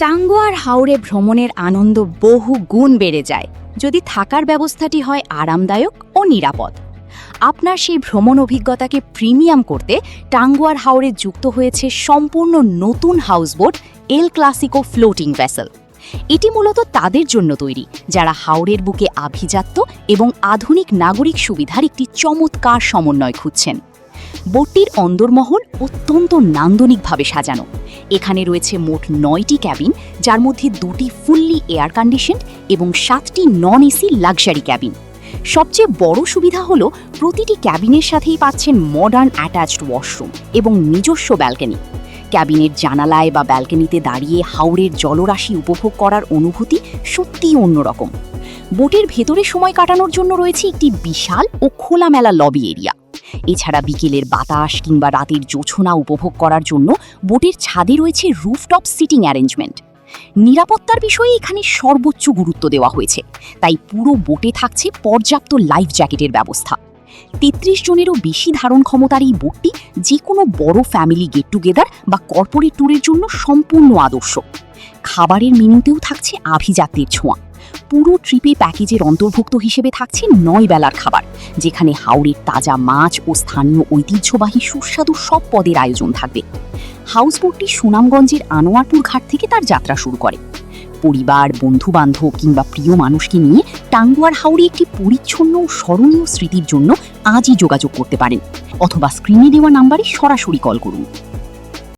টাঙ্গুয়ার হাওরে ভ্রমণের আনন্দ বহু গুণ বেড়ে যায় যদি থাকার ব্যবস্থাটি হয় আরামদায়ক ও নিরাপদ। আপনার সেই ভ্রমণ অভিজ্ঞতাকে প্রিমিয়াম করতে টাঙ্গুয়ার হাওরে যুক্ত হয়েছে সম্পূর্ণ নতুন houseboat El Clasico floating vessel. এটি মূলত তাদের জন্য তৈরি যারা হাওরের বুকে আভিজাত্য এবং আধুনিক নাগরিক সুবিধার একটি চমৎকার সমন্বয় খুঁজছেন। বোটটির অন্দরমহল অত্যন্ত নান্দনিকভাবে সাজানো। এখানে রয়েছে মোট 9টি ক্যাবিন, যার মধ্যে 2টি ফুললি এয়ার কন্ডিশনড এবং 7টি নন এসি লাক্সারি ক্যাবিন। সবচেয়ে বড় সুবিধা হলো প্রতিটি ক্যাবিনের সাথেই পাচ্ছেন মডার্ন অ্যাটাচড ওয়াশরুম এবং নিজস্ব ব্যালকনি। ক্যাবিনের জানালায় বা ব্যালকনিতে দাঁড়িয়ে হাওরের জলরাশি উপভোগ করার অনুভূতি সত্যিই অন্যরকম। বোটের ভেতরে সময় কাটানোর জন্য রয়েছে একটি বিশাল ও খোলামেলা লবি এরিয়া। এছাড়া বিকেলের বাতাস কিংবা রাতের জোছনা উপভোগ করার জন্য বোটের ছাদে রয়েছে রুফটপ সিটিং অ্যারেঞ্জমেন্ট। নিরাপত্তার বিষয়ে এখানে সর্বোচ্চ গুরুত্ব দেওয়া হয়েছে, তাই পুরো বোটে থাকছে পর্যাপ্ত লাইফ জ্যাকেটের ব্যবস্থা। 33 জনেরও বেশি ধারণ ক্ষমতার এই বোটটি যে কোনো বড় ফ্যামিলি গেট টুগেদার বা কর্পোরেট ট্যুরের জন্য সম্পূর্ণ আদর্শ। খাবারের মেনুতেও থাকছে আভিজাত্যের ছোঁয়া। পুরো ট্রিপে প্যাকেজের অন্তর্ভুক্ত হিসেবে থাকছে 9 বেলার খাবার, যেখানে হাওরের তাজা মাছ ও স্থানীয় ঐতিহ্যবাহী সুস্বাদু সব পদের আয়োজন থাকবে। হাউসবোটটি সুনামগঞ্জের আনোয়ারপুর ঘাট থেকে তার যাত্রা শুরু করে। পরিবার, বন্ধু-বান্ধব কিংবা প্রিয় মানুষকে নিয়ে টাঙ্গুয়ার হাওরে একটি পরিচ্ছন্ন ও স্মরণীয় স্মৃতির জন্য আজই যোগাযোগ করতে পারেন, অথবা স্ক্রিনে দেওয়া নাম্বারে সরাসরি কল করুন।